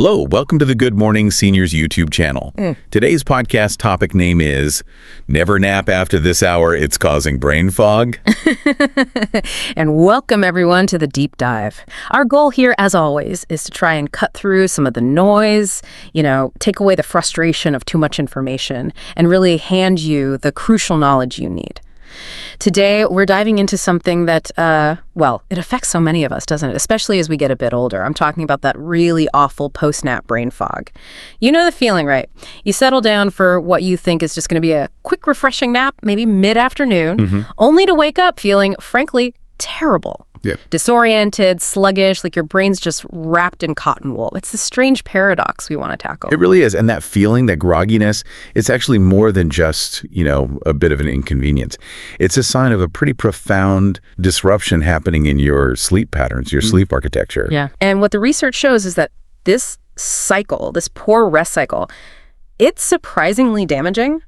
Hello, welcome to the Good Morning Seniors YouTube channel. Today's podcast topic name is Never Nap After This Hour, It's Causing Brain Fog. And welcome everyone to the deep dive. Our goal here, as always, is to try and cut through some of the noise, take away the frustration of too much information, and really hand you the crucial knowledge you need. Today, we're diving into something that, it affects so many of us, doesn't it? Especially as we get a bit older. I'm talking about that really awful post-nap brain fog. You know the feeling, right? You settle down for what you think is just going to be a quick, refreshing nap, maybe mid-afternoon, only to wake up feeling, frankly, terrible. Yeah. Disoriented, sluggish, like your brain's just wrapped in cotton wool. It's this strange paradox we want to tackle. It really is. And that feeling, that grogginess, it's actually more than just, a bit of an inconvenience. It's a sign of a pretty profound disruption happening in your sleep patterns, your sleep architecture. Yeah. And what the research shows is that this cycle, this poor rest cycle, it's surprisingly damaging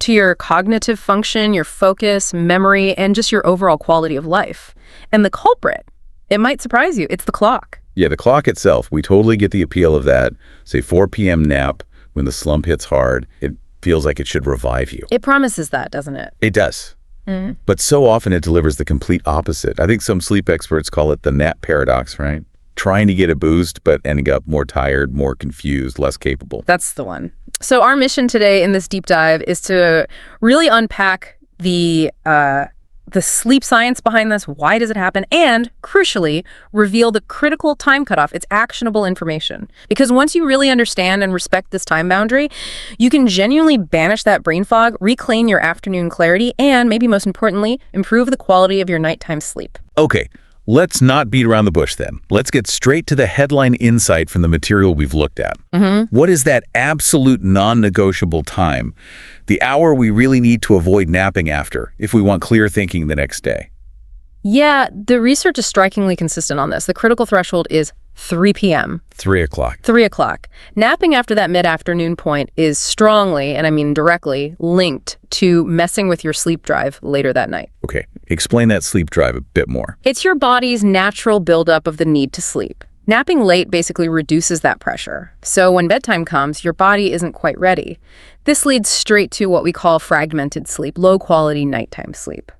to your cognitive function, your focus, memory, and just your overall quality of life. And the culprit, it might surprise you, it's the clock. Yeah, the clock itself, we totally get the appeal of that, say 4 p.m. nap when the slump hits hard. It feels like it should revive you. It promises that, doesn't it? It does. But so often it delivers the complete opposite. I think some sleep experts call it the nap paradox, right? Trying to get a boost, but ending up more tired, more confused, less capable. That's the one. So our mission today in this deep dive is to really unpack the sleep science behind this, why does it happen, and, crucially, reveal the critical time cutoff. It's actionable information. Because once you really understand and respect this time boundary, you can genuinely banish that brain fog, reclaim your afternoon clarity, and, maybe most importantly, improve the quality of your nighttime sleep. Okay. Let's not beat around the bush then. Let's get straight to the headline insight from the material we've looked at. What is that absolute non-negotiable time? The hour we really need to avoid napping after if we want clear thinking the next day. Yeah, the research is strikingly consistent on this. The critical threshold is 3 p.m. 3 o'clock. 3 o'clock. Napping after that mid-afternoon point is strongly, and I mean directly, linked to messing with your sleep drive later that night. Okay, explain that sleep drive a bit more. It's your body's natural buildup of the need to sleep. Napping late basically reduces that pressure. So when bedtime comes, your body isn't quite ready. This leads straight to what we call fragmented sleep, low-quality nighttime sleep.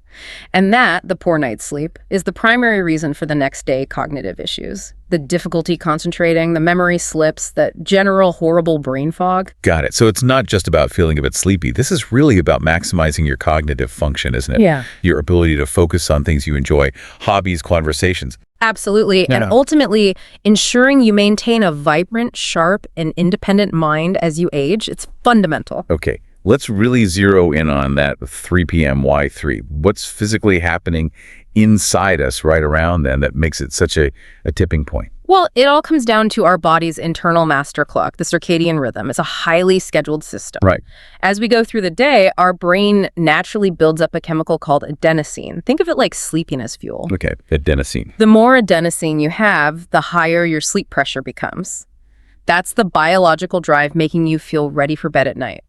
And that, the poor night's sleep, is the primary reason for the next day cognitive issues. The difficulty concentrating, the memory slips, that general horrible brain fog. Got it. So it's not just about feeling a bit sleepy. This is really about maximizing your cognitive function, isn't it? Yeah. Your ability to focus on things you enjoy, hobbies, conversations. Absolutely. And ultimately, ensuring you maintain a vibrant, sharp, and independent mind as you age, it's fundamental. Okay. Let's really zero in on that 3 p.m. Why 3? What's physically happening inside us right around then that makes it such a tipping point? Well, it all comes down to our body's internal master clock, the circadian rhythm. It's a highly scheduled system. Right. As we go through the day, our brain naturally builds up a chemical called adenosine. Think of it like sleepiness fuel. Okay, adenosine. The more adenosine you have, the higher your sleep pressure becomes. That's the biological drive making you feel ready for bed at night.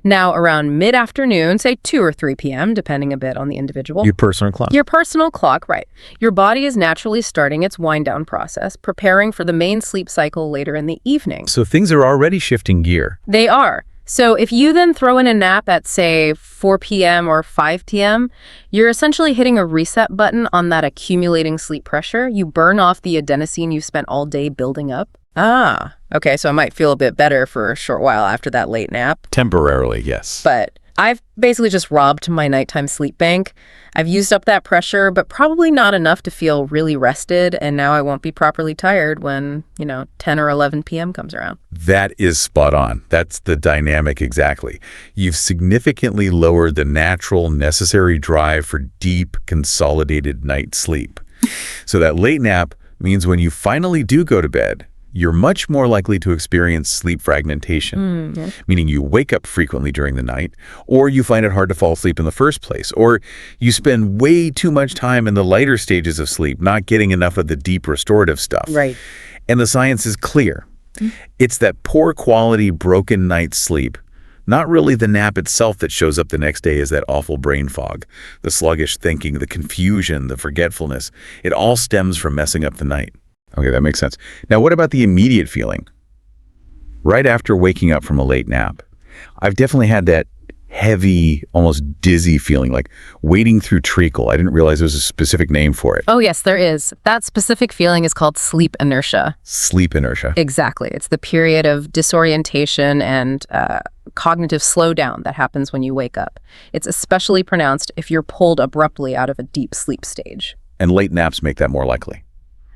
Now, around mid-afternoon, say 2 or 3 p.m., depending a bit on the individual. Your personal clock. Your personal clock, right. Your body is naturally starting its wind-down process, preparing for the main sleep cycle later in the evening. So things are already shifting gear. They are. So if you then throw in a nap at, say, 4 p.m. or 5 p.m., you're essentially hitting a reset button on that accumulating sleep pressure. You burn off the adenosine you've spent all day building up. Okay, so I might feel a bit better for a short while after that late nap. Temporarily, yes. But I've basically just robbed my nighttime sleep bank. I've used up that pressure, but probably not enough to feel really rested, and now I won't be properly tired when, 10 or 11 p.m. comes around. That is spot on. That's the dynamic exactly. You've significantly lowered the natural, necessary drive for deep, consolidated night sleep. So that late nap means when you finally do go to bed, you're much more likely to experience sleep fragmentation, meaning you wake up frequently during the night, or you find it hard to fall asleep in the first place, or you spend way too much time in the lighter stages of sleep, not getting enough of the deep restorative stuff. Right. And the science is clear. It's that poor quality, broken night's sleep, not really the nap itself, that shows up the next day as that awful brain fog, the sluggish thinking, the confusion, the forgetfulness. It all stems from messing up the night. Okay, that makes sense. Now, what about the immediate feeling? right after waking up from a late nap. I've definitely had that heavy, almost dizzy feeling, like wading through treacle. I didn't realize there was a specific name for it. Oh, yes, there is. That specific feeling is called sleep inertia. Sleep inertia. Exactly. It's the period of disorientation and cognitive slowdown that happens when you wake up. It's especially pronounced if you're pulled abruptly out of a deep sleep stage. And late naps make that more likely.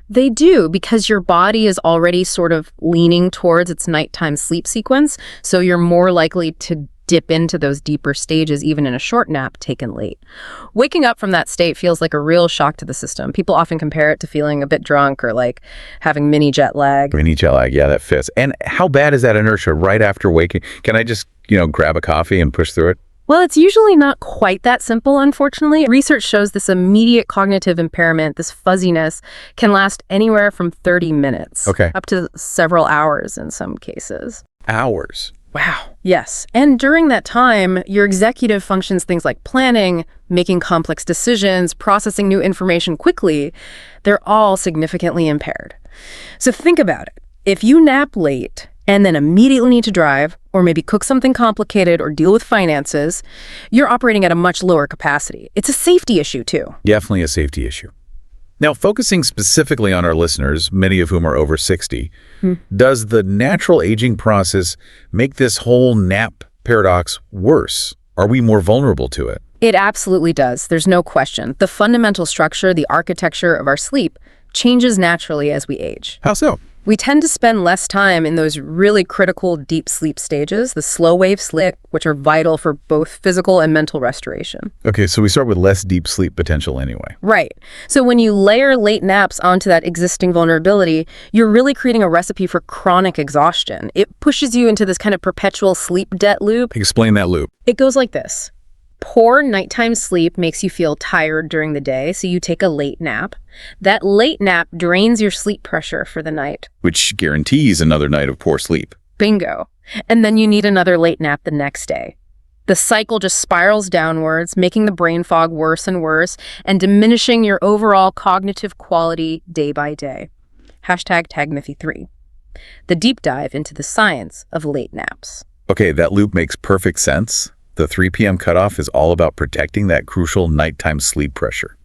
They do, because your body is already sort of leaning towards its nighttime sleep sequence, so you're more likely to dip into those deeper stages even in a short nap taken late. Waking up from that state feels like a real shock to the system. People often compare it to feeling a bit drunk or like having mini jet lag. Mini jet lag, yeah, that fits. And how bad is that inertia right after waking? Can I just, grab a coffee and push through it? Well, it's usually not quite that simple, unfortunately. Research shows this immediate cognitive impairment, this fuzziness, can last anywhere from 30 minutes up to several hours in some cases. Hours? Wow. Yes. And during that time, your executive functions, things like planning, making complex decisions, processing new information quickly, they're all significantly impaired. So think about it. If you nap late and then immediately need to drive, or maybe cook something complicated or deal with finances, you're operating at a much lower capacity. It's a safety issue, too. Definitely a safety issue. Now, focusing specifically on our listeners, many of whom are over 60, does the natural aging process make this whole nap paradox worse? Are we more vulnerable to it? It absolutely does. There's no question. The fundamental structure, the architecture of our sleep, changes naturally as we age. How so? We tend to spend less time in those really critical deep sleep stages, the slow wave sleep, which are vital for both physical and mental restoration. Okay, so we start with less deep sleep potential anyway. Right. So when you layer late naps onto that existing vulnerability, you're really creating a recipe for chronic exhaustion. It pushes you into this kind of perpetual sleep debt loop. Explain that loop. It goes like this. Poor nighttime sleep makes you feel tired during the day, so you take a late nap. That late nap drains your sleep pressure for the night. Which guarantees another night of poor sleep. Bingo. And then you need another late nap the next day. The cycle just spirals downwards, making the brain fog worse and worse, and diminishing your overall cognitive quality day by day. #TagMiffy3. The deep dive into the science of late naps. Okay, that loop makes perfect sense. The 3 p.m. cutoff is all about protecting that crucial nighttime sleep pressure.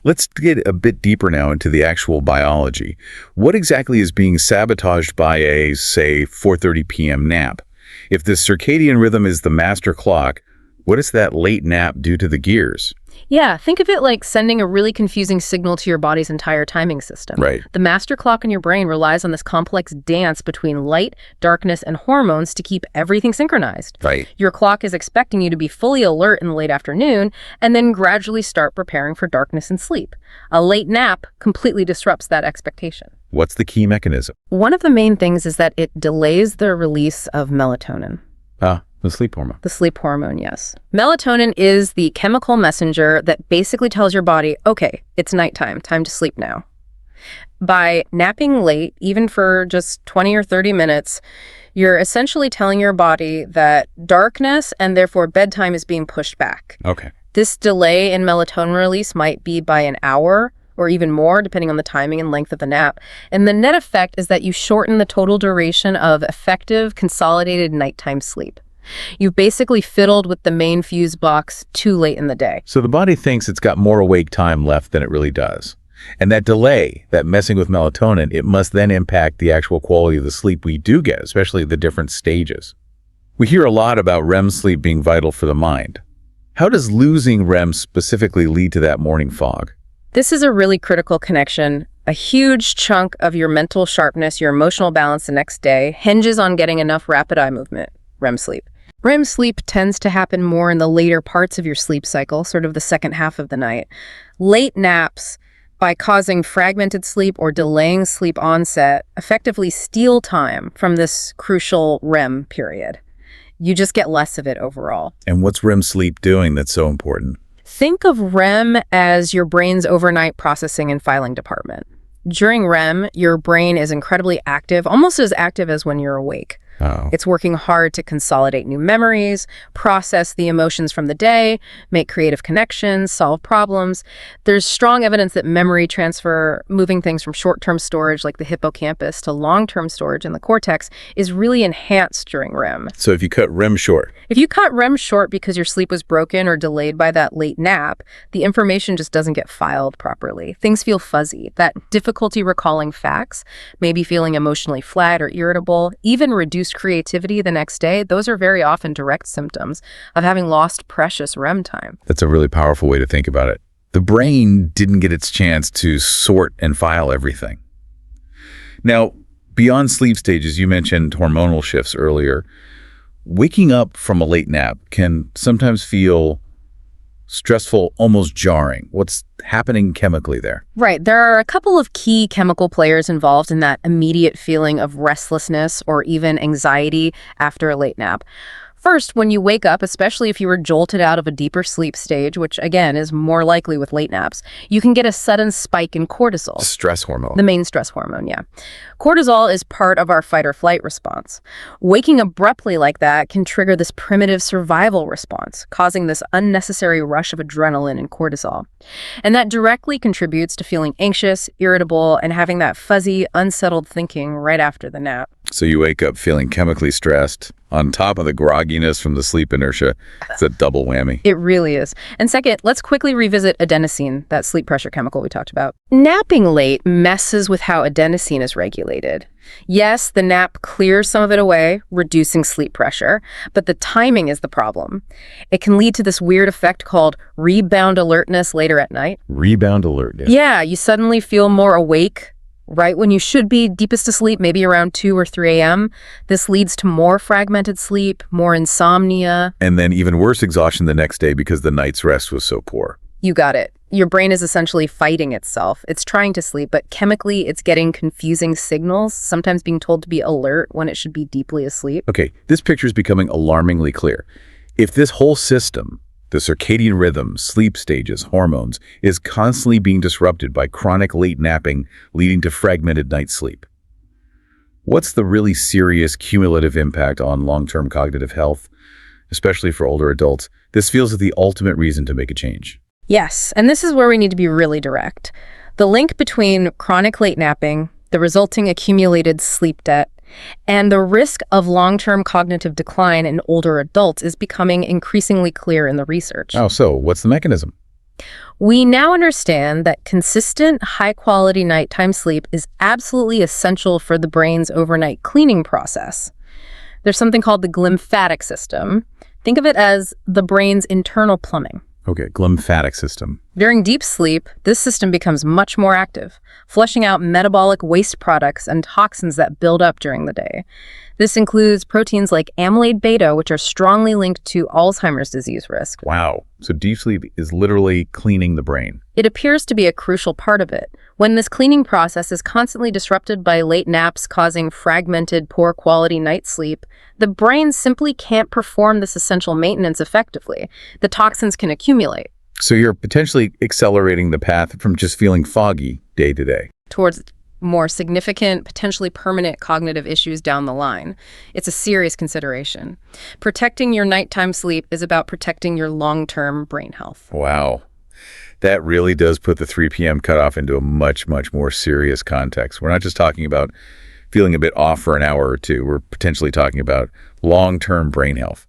Let's get a bit deeper now into the actual biology. What exactly is being sabotaged by a, say, 4:30 p.m. nap? If the circadian rhythm is the master clock, what does that late nap do to the gears? Yeah, think of it like sending a really confusing signal to your body's entire timing system. Right. The master clock in your brain relies on this complex dance between light, darkness, and hormones to keep everything synchronized. Right. Your clock is expecting you to be fully alert in the late afternoon and then gradually start preparing for darkness and sleep. A late nap completely disrupts that expectation. What's the key mechanism? One of the main things is that it delays the release of melatonin. The sleep hormone. The sleep hormone, yes. Melatonin is the chemical messenger that basically tells your body, okay, it's nighttime, time to sleep now. By napping late, even for just 20 or 30 minutes, you're essentially telling your body that darkness and therefore bedtime is being pushed back. Okay. This delay in melatonin release might be by an hour or even more, depending on the timing and length of the nap. And the net effect is that you shorten the total duration of effective, consolidated nighttime sleep. You've basically fiddled with the main fuse box too late in the day. So the body thinks it's got more awake time left than it really does. And that delay, that messing with melatonin, it must then impact the actual quality of the sleep we do get, especially the different stages. We hear a lot about REM sleep being vital for the mind. How does losing REM specifically lead to that morning fog? This is a really critical connection. A huge chunk of your mental sharpness, your emotional balance the next day, hinges on getting enough rapid eye movement, REM sleep. REM sleep tends to happen more in the later parts of your sleep cycle, sort of the second half of the night. Late naps, by causing fragmented sleep or delaying sleep onset, effectively steal time from this crucial REM period. You just get less of it overall. And what's REM sleep doing that's so important? Think of REM as your brain's overnight processing and filing department. During REM, your brain is incredibly active, almost as active as when you're awake. Oh. It's working hard to consolidate new memories, process the emotions from the day, make creative connections, solve problems. There's strong evidence that memory transfer, moving things from short-term storage like the hippocampus to long-term storage in the cortex, is really enhanced during REM. So if you cut REM short. If you cut REM short because your sleep was broken or delayed by that late nap, the information just doesn't get filed properly. Things feel fuzzy. That difficulty recalling facts, maybe feeling emotionally flat or irritable, even reduced creativity the next day, those are very often direct symptoms of having lost precious REM time. That's a really powerful way to think about it. The brain didn't get its chance to sort and file everything. Now, beyond sleep stages, you mentioned hormonal shifts earlier. Waking up from a late nap can sometimes feel stressful, almost jarring. What's happening chemically there? Right. There are a couple of key chemical players involved in that immediate feeling of restlessness or even anxiety after a late nap. First, when you wake up, especially if you were jolted out of a deeper sleep stage, which again is more likely with late naps, you can get a sudden spike in cortisol. Stress hormone. The main stress hormone, yeah. Cortisol is part of our fight or flight response. Waking abruptly like that can trigger this primitive survival response, causing this unnecessary rush of adrenaline and cortisol. And that directly contributes to feeling anxious, irritable, and having that fuzzy, unsettled thinking right after the nap. So you wake up feeling chemically stressed, on top of the grogginess from the sleep inertia. It's a double whammy. It really is. And second, let's quickly revisit adenosine, that sleep pressure chemical we talked about. Napping late messes with how adenosine is regulated. Yes, the nap clears some of it away, reducing sleep pressure, but the timing is the problem. It can lead to this weird effect called rebound alertness later at night. Rebound alertness. Yeah, you suddenly feel more awake right when you should be deepest asleep, maybe around 2 or 3 a.m. This leads to more fragmented sleep, more insomnia. And then even worse exhaustion the next day because the night's rest was so poor. You got it. Your brain is essentially fighting itself. It's trying to sleep, but chemically it's getting confusing signals, sometimes being told to be alert when it should be deeply asleep. Okay, this picture is becoming alarmingly clear. If this whole system, the circadian rhythm, sleep stages, hormones, is constantly being disrupted by chronic late napping, leading to fragmented night sleep. What's the really serious cumulative impact on long-term cognitive health, especially for older adults? This feels like the ultimate reason to make a change. Yes, and this is where we need to be really direct. The link between chronic late napping, the resulting accumulated sleep debt, and the risk of long-term cognitive decline in older adults is becoming increasingly clear in the research. Oh, so what's the mechanism? We now understand that consistent, high-quality nighttime sleep is absolutely essential for the brain's overnight cleaning process. There's something called the glymphatic system. Think of it as the brain's internal plumbing. Okay, glymphatic system. During deep sleep, this system becomes much more active, flushing out metabolic waste products and toxins that build up during the day. This includes proteins like amyloid beta, which are strongly linked to Alzheimer's disease risk. Wow. So deep sleep is literally cleaning the brain. It appears to be a crucial part of it. When this cleaning process is constantly disrupted by late naps causing fragmented, poor quality night sleep, the brain simply can't perform this essential maintenance effectively. The toxins can accumulate. So you're potentially accelerating the path from just feeling foggy day to day Towards more significant, potentially permanent cognitive issues down the line. It's a serious consideration. Protecting your nighttime sleep is about protecting your long-term brain health. Wow. That really does put the 3 p.m. cutoff into a much, much more serious context. We're not just talking about feeling a bit off for an hour or two. We're potentially talking about long-term brain health.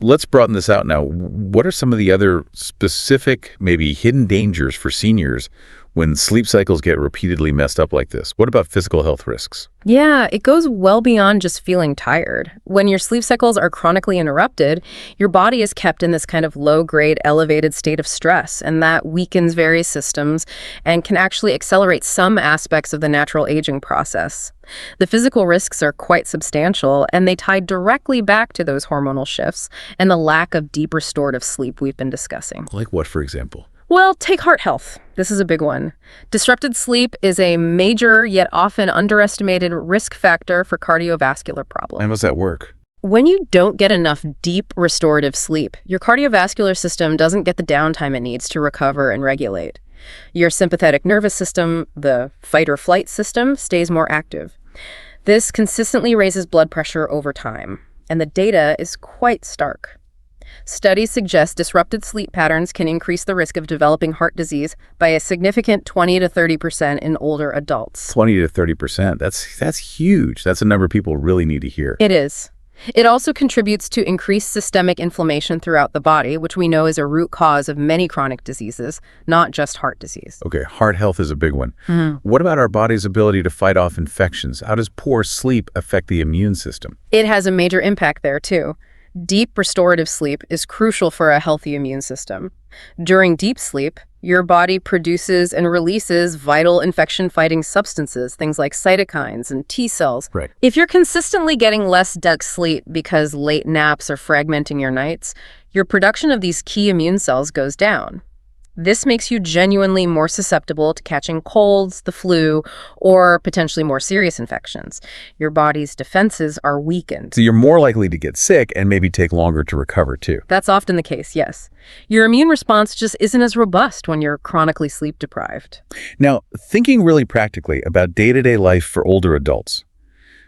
Let's broaden this out now. What are some of the other specific, maybe hidden dangers for seniors when sleep cycles get repeatedly messed up like this? What about physical health risks? Yeah, it goes well beyond just feeling tired. When your sleep cycles are chronically interrupted, your body is kept in this kind of low-grade, elevated state of stress, and that weakens various systems and can actually accelerate some aspects of the natural aging process. The physical risks are quite substantial, and they tie directly back to those hormonal shifts and the lack of deep restorative sleep we've been discussing. Like what, for example? Well, take heart health. This is a big one. Disrupted sleep is a major yet often underestimated risk factor for cardiovascular problems. How does that work? When you don't get enough deep restorative sleep, your cardiovascular system doesn't get the downtime it needs to recover and regulate. Your sympathetic nervous system, the fight or flight system, stays more active. This consistently raises blood pressure over time, and the data is quite stark. Studies suggest disrupted sleep patterns can increase the risk of developing heart disease by a significant 20 to 30% in older adults. 20 to 30%. That's huge. That's a number people really need to hear. It is. It also contributes to increased systemic inflammation throughout the body, which we know is a root cause of many chronic diseases, not just heart disease. Okay, heart health is a big one. What about our body's ability to fight off infections? How does poor sleep affect the immune system? It has a major impact there, too. Deep restorative sleep is crucial for a healthy immune system. During deep sleep, your body produces and releases vital infection-fighting substances, things like cytokines and T cells. Right. If you're consistently getting less deep sleep because late naps are fragmenting your nights, your production of these key immune cells goes down. This makes you genuinely more susceptible to catching colds, the flu, or potentially more serious infections. Your body's defenses are weakened. So you're more likely to get sick and maybe take longer to recover too. That's often the case, yes. Your immune response just isn't as robust when you're chronically sleep deprived. Now, thinking really practically about day-to-day life for older adults.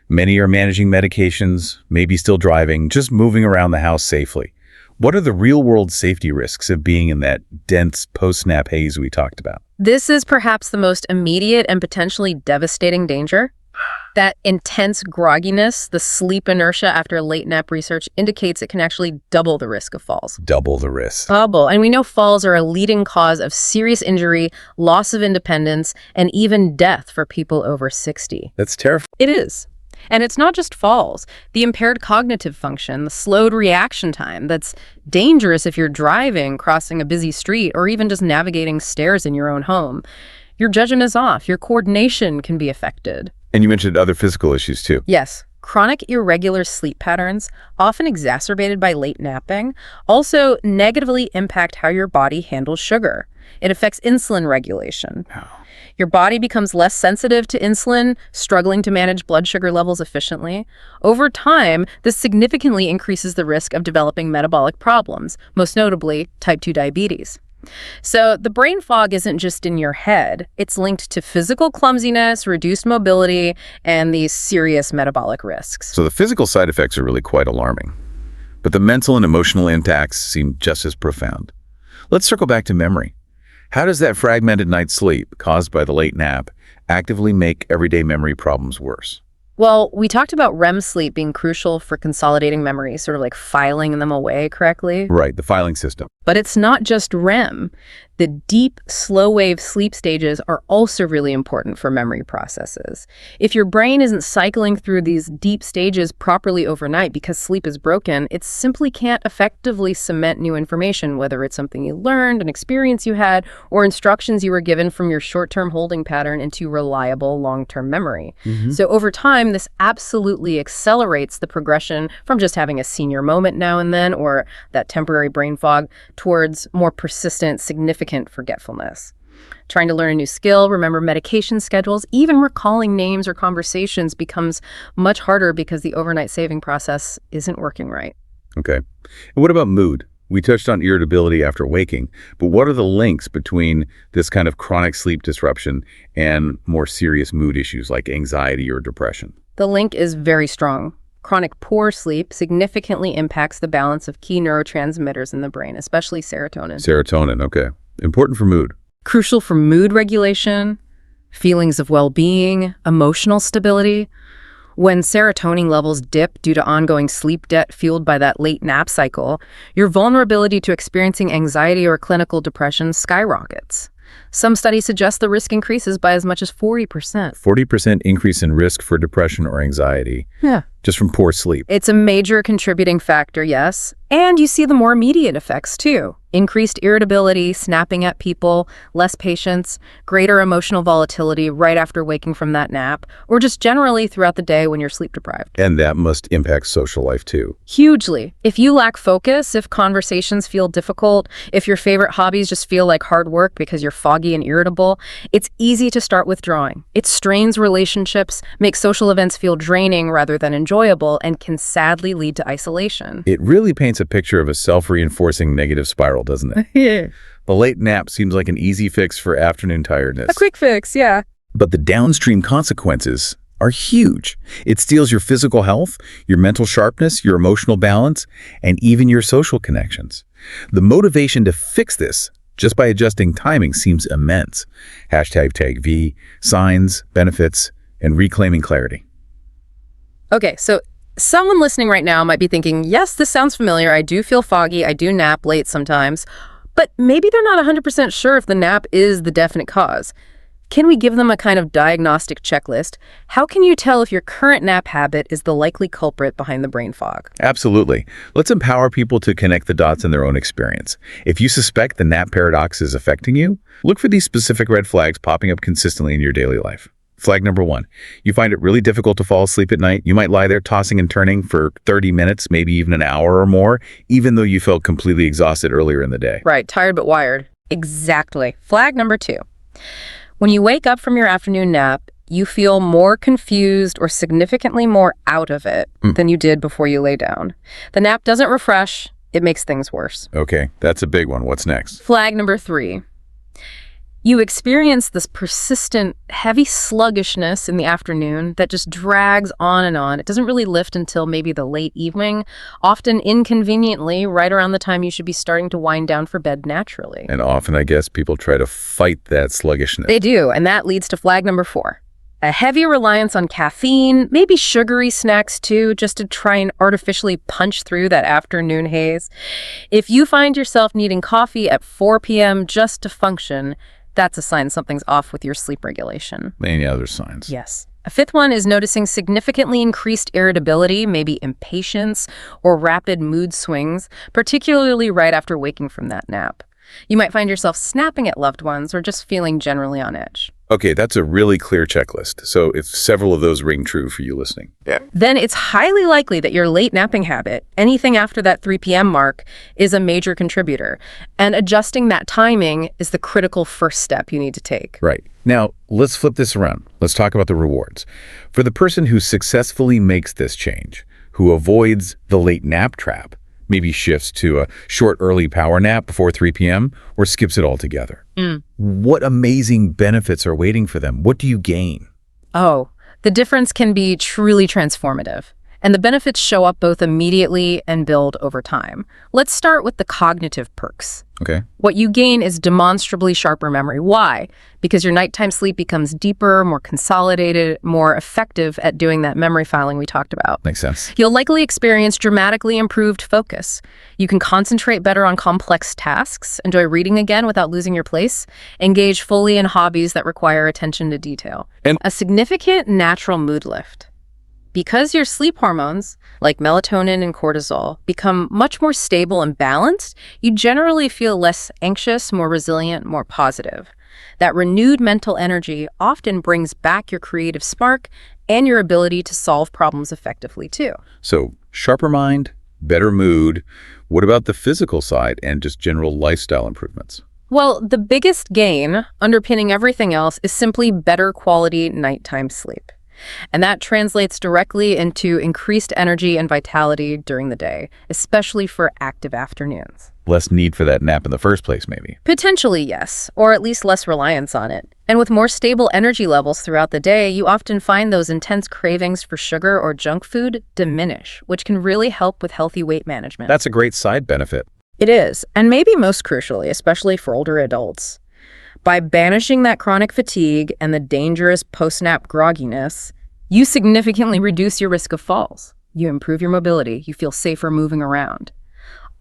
Many are managing medications, maybe still driving, just moving around the house safely. What are the real-world safety risks of being in that dense post-nap haze we talked about? This is perhaps the most immediate and potentially devastating danger. That intense grogginess, the sleep inertia after a late nap, research indicates it can actually double the risk of falls. Double the risk. Double. And we know falls are a leading cause of serious injury, loss of independence, and even death for people over 60. That's terrifying. It is. And it's not just falls. The impaired cognitive function, the slowed reaction time, that's dangerous if you're driving, crossing a busy street, or even just navigating stairs in your own home. Your judgment is off. Your coordination can be affected. And you mentioned other physical issues too. Yes. Chronic irregular sleep patterns, often exacerbated by late napping, also negatively impact how your body handles sugar. It affects insulin regulation. Your body becomes less sensitive to insulin, struggling to manage blood sugar levels efficiently. Over time, this significantly increases the risk of developing metabolic problems, most notably type 2 diabetes. So the brain fog isn't just in your head. It's linked to physical clumsiness, reduced mobility, and these serious metabolic risks. So the physical side effects are really quite alarming. But the mental and emotional impacts seem just as profound. Let's circle back to memory. How does that fragmented night's sleep, caused by the late nap, actively make everyday memory problems worse? Well, we talked about REM sleep being crucial for consolidating memories, sort of like filing them away correctly. Right, the filing system. But it's not just REM. The deep, slow-wave sleep stages are also really important for memory processes. If your brain isn't cycling through these deep stages properly overnight because sleep is broken, it simply can't effectively cement new information, whether it's something you learned, an experience you had, or instructions you were given from your short-term holding pattern into reliable long-term memory. So over time, this absolutely accelerates the progression from just having a senior moment now and then, or that temporary brain fog, towards more persistent, significant forgetfulness. Trying to learn a new skill, remember medication schedules, even recalling names or conversations becomes much harder because the overnight saving process isn't working right. Okay. And what about mood? We touched on irritability after waking, but what are the links between this kind of chronic sleep disruption and more serious mood issues like anxiety or depression? The link is very strong. Chronic poor sleep significantly impacts the balance of key neurotransmitters in the brain, especially serotonin. Serotonin, okay. Important for mood. Crucial for mood regulation, feelings of well-being, emotional stability. When serotonin levels dip due to ongoing sleep debt fueled by that late nap cycle, your vulnerability to experiencing anxiety or clinical depression skyrockets. Some studies suggest the risk increases by as much as 40%. 40% increase in risk for depression or anxiety. Yeah. Just from poor sleep. It's a major contributing factor, yes. And you see the more immediate effects, too. Increased irritability, snapping at people, less patience, greater emotional volatility right after waking from that nap, or just generally throughout the day when you're sleep deprived. And that must impact social life, too. Hugely. If you lack focus, if conversations feel difficult, if your favorite hobbies just feel like hard work because you're foggy and irritable, it's easy to start withdrawing. It strains relationships, makes social events feel draining rather than enjoyable, and can sadly lead to isolation. It really paints a picture of a self-reinforcing negative spiral, doesn't it? Yeah. The late nap seems like an easy fix for afternoon tiredness. A quick fix, yeah. But the downstream consequences, are huge. It steals your physical health, your mental sharpness, your emotional balance, and even your social connections. The motivation to fix this just by adjusting timing seems immense. #V, signs, benefits, and reclaiming clarity. Okay, so someone listening right now might be thinking, yes, this sounds familiar. I do feel foggy. I do nap late sometimes. But maybe they're not 100% sure if the nap is the definite cause. Can we give them a kind of diagnostic checklist? How can you tell if your current nap habit is the likely culprit behind the brain fog? Absolutely. Let's empower people to connect the dots in their own experience. If you suspect the nap paradox is affecting you, look for these specific red flags popping up consistently in your daily life. Flag number 1, you find it really difficult to fall asleep at night. You might lie there tossing and turning for 30 minutes, maybe even an hour or more, even though you felt completely exhausted earlier in the day. Right, tired but wired. Exactly. Flag number 2. When you wake up from your afternoon nap, you feel more confused or significantly more out of it than you did before you lay down. The nap doesn't refresh, it makes things worse. Okay, that's a big one. What's next? Flag number 3. You experience this persistent, heavy sluggishness in the afternoon that just drags on and on. It doesn't really lift until maybe the late evening, often inconveniently right around the time you should be starting to wind down for bed naturally. And often, I guess, people try to fight that sluggishness. They do, and that leads to flag number 4. A heavy reliance on caffeine, maybe sugary snacks too, just to try and artificially punch through that afternoon haze. If you find yourself needing coffee at 4 p.m. just to function, that's a sign something's off with your sleep regulation. Any other signs? Yes. A 5th one is noticing significantly increased irritability, maybe impatience or rapid mood swings, particularly right after waking from that nap. You might find yourself snapping at loved ones or just feeling generally on edge. Okay, that's a really clear checklist. So if several of those ring true for you listening. Then it's highly likely that your late napping habit, anything after that 3 p.m. mark, is a major contributor. And adjusting that timing is the critical first step you need to take. Right. Now, let's flip this around. Let's talk about the rewards. For the person who successfully makes this change, who avoids the late nap trap, maybe shifts to a short early power nap before 3 p.m. or skips it altogether. What amazing benefits are waiting for them? What do you gain? Oh, the difference can be truly transformative. And the benefits show up both immediately and build over time. Let's start with the cognitive perks. Okay. What you gain is demonstrably sharper memory. Why? Because your nighttime sleep becomes deeper, more consolidated, more effective at doing that memory filing we talked about. Makes sense. You'll likely experience dramatically improved focus. You can concentrate better on complex tasks, enjoy reading again without losing your place, engage fully in hobbies that require attention to detail. And a significant natural mood lift. Because your sleep hormones, like melatonin and cortisol, become much more stable and balanced, you generally feel less anxious, more resilient, more positive. That renewed mental energy often brings back your creative spark and your ability to solve problems effectively, too. So, sharper mind, better mood. What about the physical side and just general lifestyle improvements? Well, the biggest gain, underpinning everything else, is simply better quality nighttime sleep. And that translates directly into increased energy and vitality during the day, especially for active afternoons. Less need for that nap in the first place, maybe. Potentially, yes, or at least less reliance on it. And with more stable energy levels throughout the day, you often find those intense cravings for sugar or junk food diminish, which can really help with healthy weight management. That's a great side benefit. It is, and maybe most crucially, especially for older adults. By banishing that chronic fatigue and the dangerous post-nap grogginess, you significantly reduce your risk of falls. You improve your mobility. You feel safer moving around.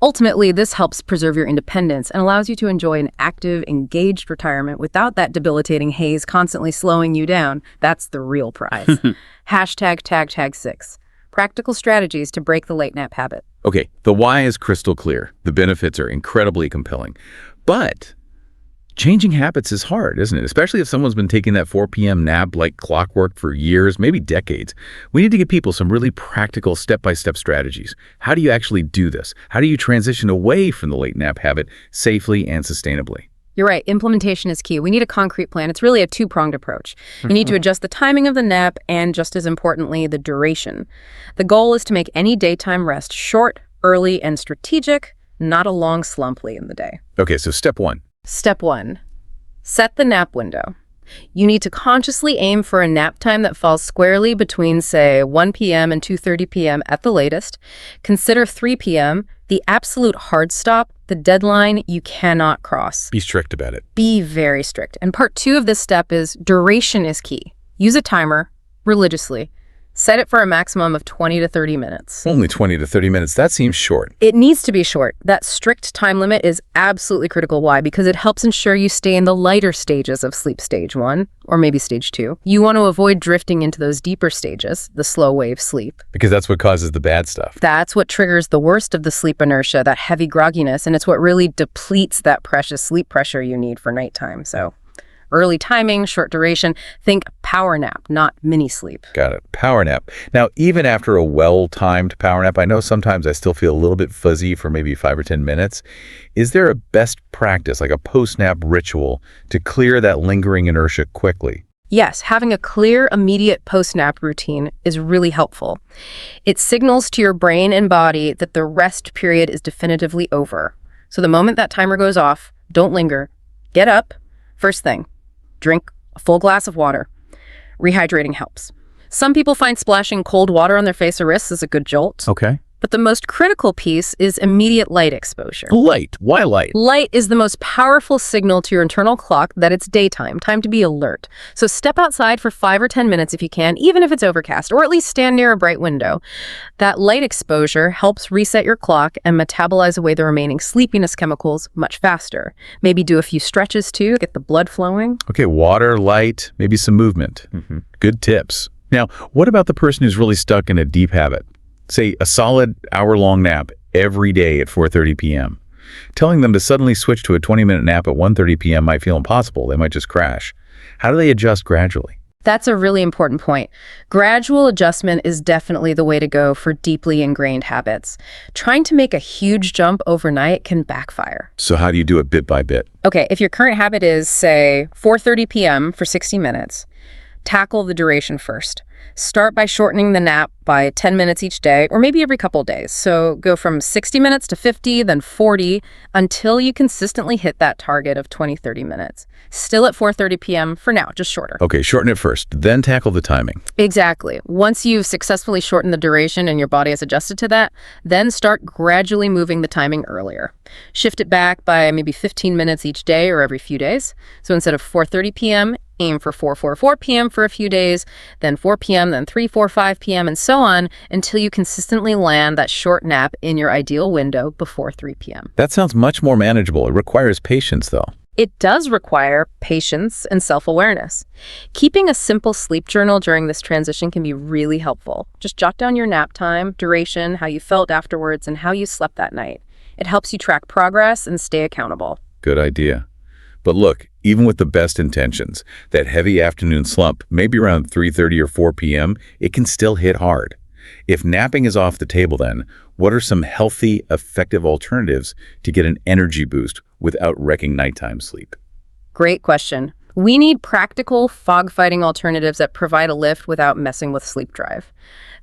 Ultimately, this helps preserve your independence and allows you to enjoy an active, engaged retirement without that debilitating haze constantly slowing you down. That's the real prize. #tag6. Practical strategies to break the late nap habit. Okay, the why is crystal clear. The benefits are incredibly compelling. But changing habits is hard, isn't it? Especially if someone's been taking that 4 p.m. nap like clockwork for years, maybe decades. We need to give people some really practical step-by-step strategies. How do you actually do this? How do you transition away from the late nap habit safely and sustainably? You're right. Implementation is key. We need a concrete plan. It's really a two-pronged approach. You need to adjust the timing of the nap and, just as importantly, the duration. The goal is to make any daytime rest short, early, and strategic, not a long slump late in the day. Okay, so step 1. Step 1. Set the nap window. You need to consciously aim for a nap time that falls squarely between, say, 1 p.m. and 2:30 p.m. at the latest. Consider 3 p.m. the absolute hard stop, the deadline you cannot cross. Be strict about it. Be very strict. And part 2 of this step is duration is key. Use a timer religiously. Set it for a maximum of 20 to 30 minutes. Only 20 to 30 minutes. That seems short. It needs to be short. That strict time limit is absolutely critical. Why? Because it helps ensure you stay in the lighter stages of sleep stage 1, or maybe stage 2. You want to avoid drifting into those deeper stages, the slow wave sleep. Because that's what causes the bad stuff. That's what triggers the worst of the sleep inertia, that heavy grogginess, and it's what really depletes that precious sleep pressure you need for nighttime. So early timing, short duration, think power nap, not mini sleep. Got it. Power nap. Now, even after a well-timed power nap, I know sometimes I still feel a little bit fuzzy for maybe 5 or 10 minutes. Is there a best practice, like a post-nap ritual, to clear that lingering inertia quickly? Yes, having a clear, immediate post-nap routine is really helpful. It signals to your brain and body that the rest period is definitively over. So the moment that timer goes off, don't linger. Get up. First thing, drink a full glass of water. Rehydrating helps. Some people find splashing cold water on their face or wrists is a good jolt. Okay. But the most critical piece is immediate light exposure. Light. Why light? Light is the most powerful signal to your internal clock that it's daytime, time to be alert. So step outside for 5 or 10 minutes if you can, even if it's overcast, or at least stand near a bright window. That light exposure helps reset your clock and metabolize away the remaining sleepiness chemicals much faster. Maybe do a few stretches too, get the blood flowing. Okay, water, light, maybe some movement. Good tips. Now, what about the person who's really stuck in a deep habit? Say, a solid hour-long nap every day at 4:30 p.m. Telling them to suddenly switch to a 20-minute nap at 1:30 p.m. might feel impossible. They might just crash. How do they adjust gradually? That's a really important point. Gradual adjustment is definitely the way to go for deeply ingrained habits. Trying to make a huge jump overnight can backfire. So how do you do it bit by bit? Okay, if your current habit is, say, 4:30 p.m. for 60 minutes, tackle the duration first. Start by shortening the nap by 10 minutes each day, or maybe every couple days. So go from 60 minutes to 50, then 40, until you consistently hit that target of 20, 30 minutes. Still at 4:30 p.m. for now, just shorter. Okay, shorten it first, then tackle the timing. Exactly. Once you've successfully shortened the duration and your body has adjusted to that, then start gradually moving the timing earlier. Shift it back by maybe 15 minutes each day or every few days. So instead of 4:30 p.m., aim for 4:44 p.m. for a few days, then 4 p.m., then 3:45 p.m., and so on until you consistently land that short nap in your ideal window before 3 p.m. That sounds much more manageable. It requires patience, though. It does require patience and self-awareness. Keeping a simple sleep journal during this transition can be really helpful. Just jot down your nap time, duration, how you felt afterwards, and how you slept that night. It helps you track progress and stay accountable. Good idea. But look, even with the best intentions, that heavy afternoon slump, maybe around 3:30 or 4 p.m., it can still hit hard. If napping is off the table then, what are some healthy, effective alternatives to get an energy boost without wrecking nighttime sleep? Great question. We need practical, fog-fighting alternatives that provide a lift without messing with sleep drive.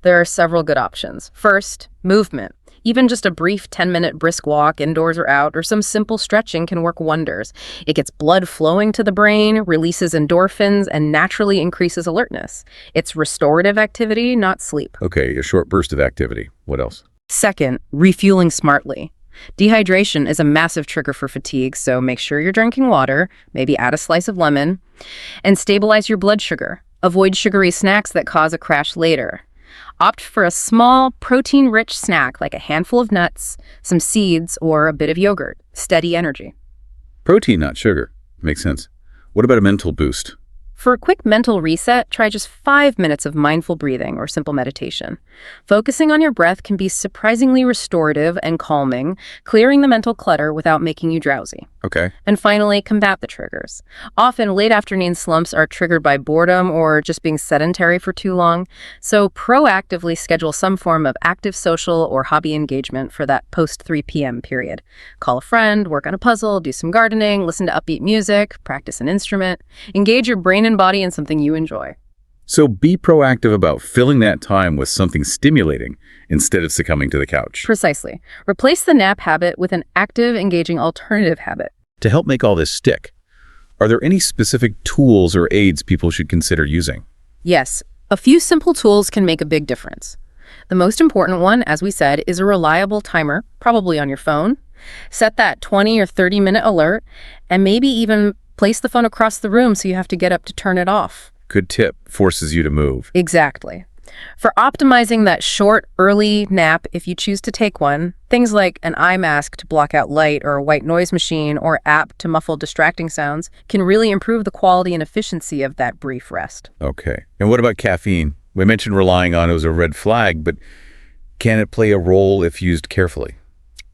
There are several good options. First, movement. Even just a brief 10-minute brisk walk, indoors or out, or some simple stretching can work wonders. It gets blood flowing to the brain, releases endorphins, and naturally increases alertness. It's restorative activity, not sleep. Okay, a short burst of activity. What else? Second, refueling smartly. Dehydration is a massive trigger for fatigue, so make sure you're drinking water, maybe add a slice of lemon, and stabilize your blood sugar. Avoid sugary snacks that cause a crash later. Opt for a small, protein-rich snack like a handful of nuts, some seeds, or a bit of yogurt. Steady energy. Protein, not sugar. Makes sense. What about a mental boost? For a quick mental reset, try just 5 minutes of mindful breathing or simple meditation. Focusing on your breath can be surprisingly restorative and calming, clearing the mental clutter without making you drowsy. Okay. And finally, combat the triggers. Often, late afternoon slumps are triggered by boredom or just being sedentary for too long, so proactively schedule some form of active social or hobby engagement for that post-3 p.m. period. Call a friend, work on a puzzle, do some gardening, listen to upbeat music, practice an instrument. Engage your brain and body in something you enjoy. So be proactive about filling that time with something stimulating instead of succumbing to the couch. Precisely. Replace the nap habit with an active, engaging alternative habit. To help make all this stick, Are there any specific tools or aids people should consider using? Yes, a few simple tools can make a big difference. The most important one, as we said, is a reliable timer, probably on your phone. Set that 20 or 30-minute alert, and maybe even place the phone across the room so you have to get up to turn it off. Good tip. Forces you to move. Exactly. For optimizing that short, early nap, if you choose to take one, things like an eye mask to block out light or a white noise machine or app to muffle distracting sounds can really improve the quality and efficiency of that brief rest. Okay. And what about caffeine? We mentioned relying on it as a red flag, but can it play a role if used carefully?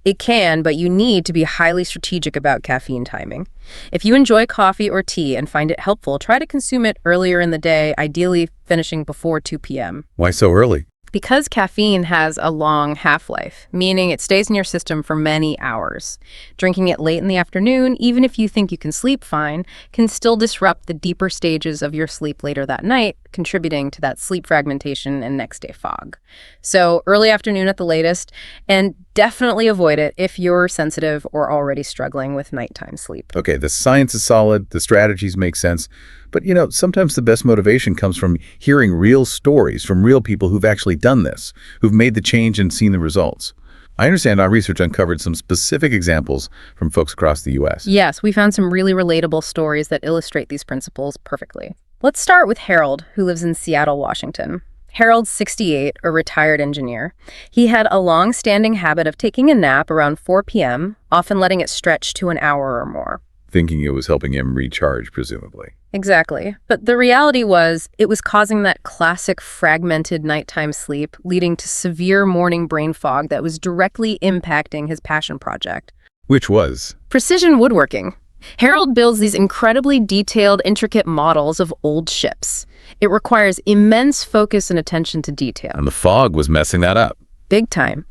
It can, but you need to be highly strategic about caffeine timing. If you enjoy coffee or tea and find it helpful, try to consume it earlier in the day, ideally finishing before 2 p.m. Why so early? Because caffeine has a long half-life, meaning it stays in your system for many hours. Drinking it late in the afternoon, even if you think you can sleep fine, can still disrupt the deeper stages of your sleep later that night, contributing to that sleep fragmentation and next day fog. So early afternoon at the latest, and definitely avoid it if you're sensitive or already struggling with nighttime sleep. Okay, the science is solid, the strategies make sense, but sometimes the best motivation comes from hearing real stories from real people who've actually done this, who've made the change and seen the results. I understand our research uncovered some specific examples from folks across the U.S. Yes, we found some really relatable stories that illustrate these principles perfectly. Let's start with Harold, who lives in Seattle, Washington. Harold's 68, a retired engineer. He had a long-standing habit of taking a nap around 4 p.m., often letting it stretch to an hour or more. Thinking it was helping him recharge, presumably. Exactly. But the reality was, it was causing that classic fragmented nighttime sleep, leading to severe morning brain fog that was directly impacting his passion project. Which was? Precision woodworking. Harold builds these incredibly detailed, intricate models of old ships. It requires immense focus and attention to detail. And the fog was messing that up. Big time.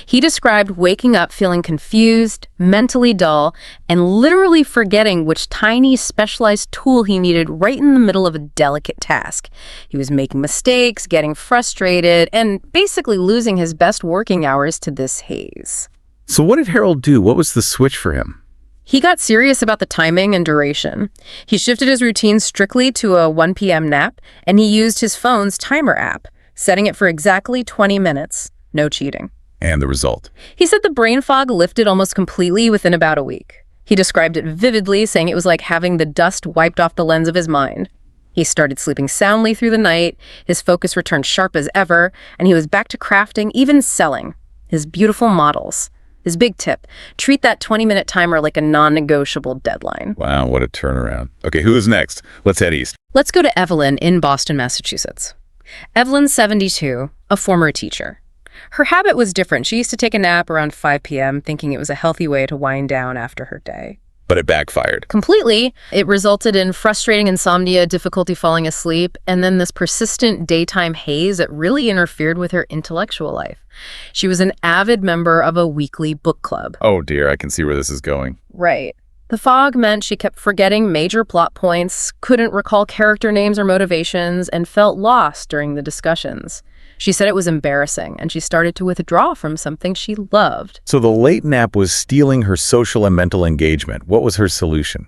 He described waking up feeling confused, mentally dull, and literally forgetting which tiny specialized tool he needed right in the middle of a delicate task. He was making mistakes, getting frustrated, and basically losing his best working hours to this haze. So what did Harold do? What was the switch for him? He got serious about the timing and duration. He shifted his routine strictly to a 1 p.m. nap, and he used his phone's timer app, setting it for exactly 20 minutes. No cheating. And the result? He said the brain fog lifted almost completely within about a week. He described it vividly, saying it was like having the dust wiped off the lens of his mind. He started sleeping soundly through the night, his focus returned sharp as ever, and he was back to crafting, even selling, his beautiful models. His big tip, treat that 20-minute timer like a non-negotiable deadline. Wow, what a turnaround. Okay, who is next? Let's head east. Let's go to Evelyn in Boston, Massachusetts. Evelyn's 72, a former teacher. Her habit was different. She used to take a nap around 5 p.m., thinking it was a healthy way to wind down after her day. But it backfired. Completely. It resulted in frustrating insomnia, difficulty falling asleep, and then this persistent daytime haze that really interfered with her intellectual life. She was an avid member of a weekly book club. Oh dear, I can see where this is going. Right. The fog meant she kept forgetting major plot points, couldn't recall character names or motivations, and felt lost during the discussions. She said it was embarrassing, and she started to withdraw from something she loved. So the late nap was stealing her social and mental engagement. What was her solution?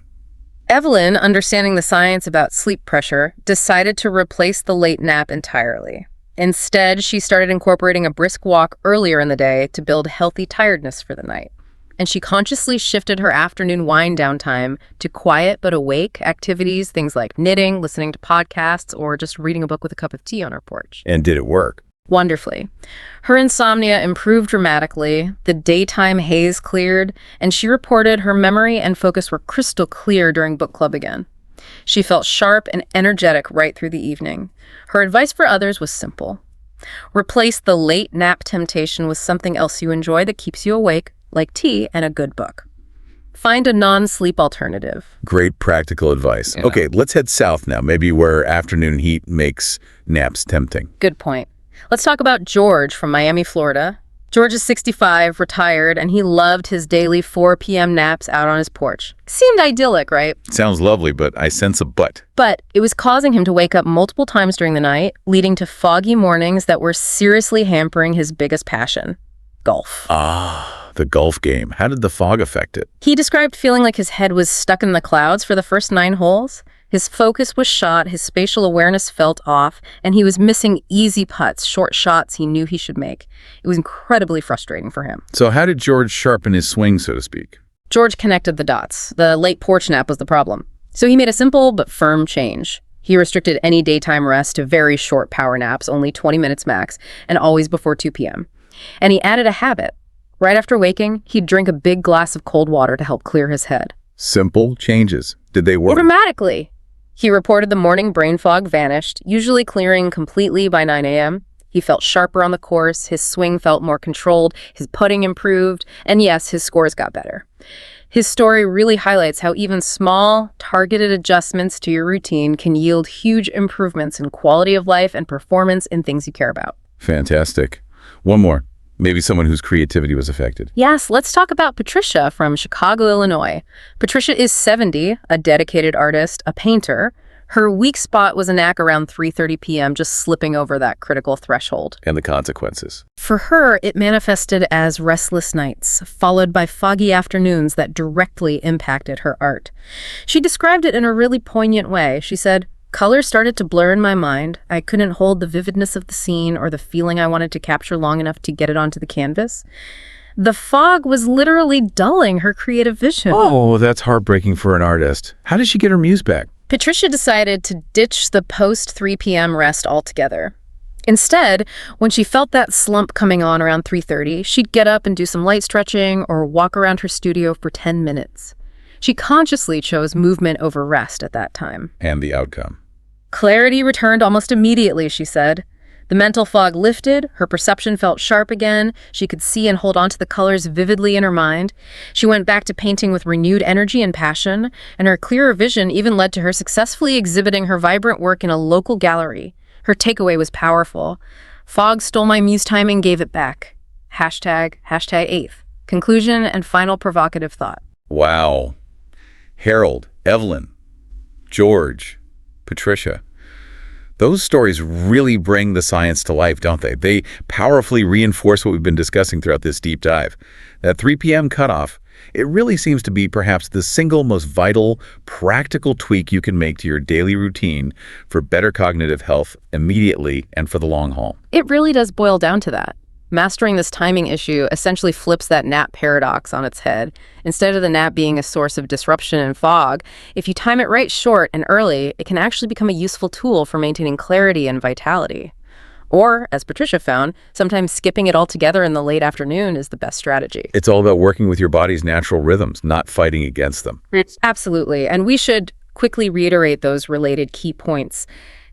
Evelyn, understanding the science about sleep pressure, decided to replace the late nap entirely. Instead, she started incorporating a brisk walk earlier in the day to build healthy tiredness for the night. And she consciously shifted her afternoon wind-down time to quiet but awake activities, things like knitting, listening to podcasts, or just reading a book with a cup of tea on her porch. And did it work? Wonderfully. Her insomnia improved dramatically, the daytime haze cleared, and she reported her memory and focus were crystal clear during book club again. She felt sharp and energetic right through the evening. Her advice for others was simple. Replace the late nap temptation with something else you enjoy that keeps you awake, like tea and a good book. Find a non-sleep alternative. Great practical advice. Yeah. Okay, let's head south now, maybe where afternoon heat makes naps tempting. Good point. Let's talk about George from Miami, Florida. George is 65, retired, and he loved his daily 4 p.m. naps out on his porch. Seemed idyllic, right? Sounds lovely, but I sense a but. But it was causing him to wake up multiple times during the night, leading to foggy mornings that were seriously hampering his biggest passion, golf. the golf game. How did the fog affect it? He described feeling like his head was stuck in the clouds for the first 9 holes. His focus was shot, his spatial awareness felt off, and he was missing easy putts, short shots he knew he should make. It was incredibly frustrating for him. So how did George sharpen his swing, so to speak? George connected the dots. The late porch nap was the problem. So he made a simple but firm change. He restricted any daytime rest to very short power naps, only 20 minutes max, and always before 2 p.m. And he added a habit. Right after waking, he'd drink a big glass of cold water to help clear his head. Simple changes. Did they work? Dramatically. He reported the morning brain fog vanished, usually clearing completely by 9 a.m. He felt sharper on the course, his swing felt more controlled, his putting improved, and yes, his scores got better. His story really highlights how even small, targeted adjustments to your routine can yield huge improvements in quality of life and performance in things you care about. Fantastic. One more. Maybe someone whose creativity was affected. Yes, let's talk about Patricia from Chicago, Illinois. Patricia is 70, a dedicated artist, a painter. Her weak spot was a knack around 3:30 p.m., just slipping over that critical threshold. And the consequences. For her, it manifested as restless nights, followed by foggy afternoons that directly impacted her art. She described it in a really poignant way. She said, "Colors started to blur in my mind. I couldn't hold the vividness of the scene or the feeling I wanted to capture long enough to get it onto the canvas. The fog was literally dulling her creative vision." Oh, that's heartbreaking for an artist. How did she get her muse back? Patricia decided to ditch the post-3 p.m. rest altogether. Instead, when she felt that slump coming on around 3:30, she'd get up and do some light stretching or walk around her studio for 10 minutes. She consciously chose movement over rest at that time. And the outcome. Clarity returned almost immediately, she said. The mental fog lifted, her perception felt sharp again, she could see and hold on to the colors vividly in her mind. She went back to painting with renewed energy and passion, and her clearer vision even led to her successfully exhibiting her vibrant work in a local gallery. Her takeaway was powerful. Fog stole my muse time and gave it back. #8th. Conclusion and final provocative thought. Wow. Harold, Evelyn, George, Patricia. Those stories really bring the science to life, don't they? They powerfully reinforce what we've been discussing throughout this deep dive. That 3 p.m. cutoff, it really seems to be perhaps the single most vital, practical tweak you can make to your daily routine for better cognitive health immediately and for the long haul. It really does boil down to that. Mastering this timing issue essentially flips that nap paradox on its head. Instead of the nap being a source of disruption and fog, if you time it right short and early, it can actually become a useful tool for maintaining clarity and vitality. Or, as Patricia found, sometimes skipping it altogether in the late afternoon is the best strategy. It's all about working with your body's natural rhythms, not fighting against them. Absolutely. And we should quickly reiterate those related key points.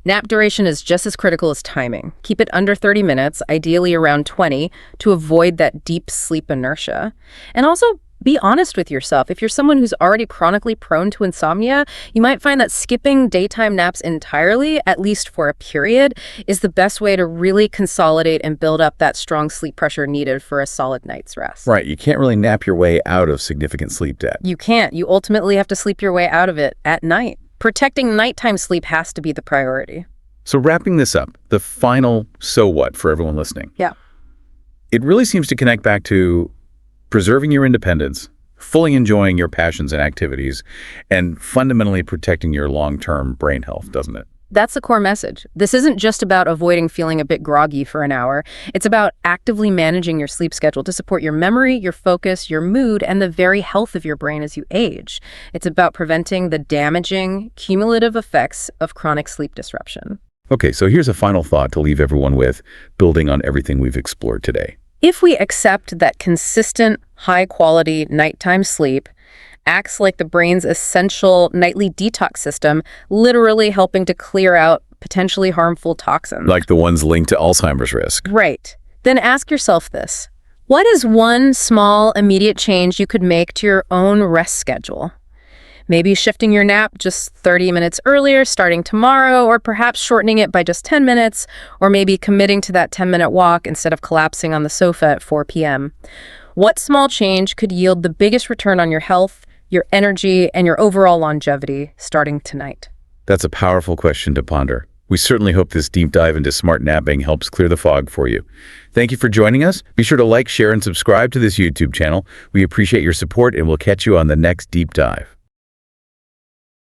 Nap duration is just as critical as timing. Keep it under 30 minutes, ideally around 20, to avoid that deep sleep inertia. And also, be honest with yourself. If you're someone who's already chronically prone to insomnia, you might find that skipping daytime naps entirely, at least for a period, is the best way to really consolidate and build up that strong sleep pressure needed for a solid night's rest. Right, you can't really nap your way out of significant sleep debt. You can't. You ultimately have to sleep your way out of it at night. Protecting nighttime sleep has to be the priority. So wrapping this up, the final so what for everyone listening. Yeah. It really seems to connect back to preserving your independence, fully enjoying your passions and activities, and fundamentally protecting your long-term brain health, doesn't it? That's the core message. This isn't just about avoiding feeling a bit groggy for an hour. It's about actively managing your sleep schedule to support your memory, your focus, your mood, and the very health of your brain as you age. It's about preventing the damaging, cumulative effects of chronic sleep disruption. Okay, so here's a final thought to leave everyone with, building on everything we've explored today. If we accept that consistent, high-quality nighttime sleep acts like the brain's essential nightly detox system, literally helping to clear out potentially harmful toxins. Like the ones linked to Alzheimer's risk. Right. Then ask yourself this. What is one small, immediate change you could make to your own rest schedule? Maybe shifting your nap just 30 minutes earlier, starting tomorrow, or perhaps shortening it by just 10 minutes, or maybe committing to that 10-minute walk instead of collapsing on the sofa at 4 p.m. What small change could yield the biggest return on your health, your energy, and your overall longevity starting tonight? That's a powerful question to ponder. We certainly hope this deep dive into smart napping helps clear the fog for you. Thank you for joining us. Be sure to like, share, and subscribe to this YouTube channel. We appreciate your support, and we'll catch you on the next deep dive.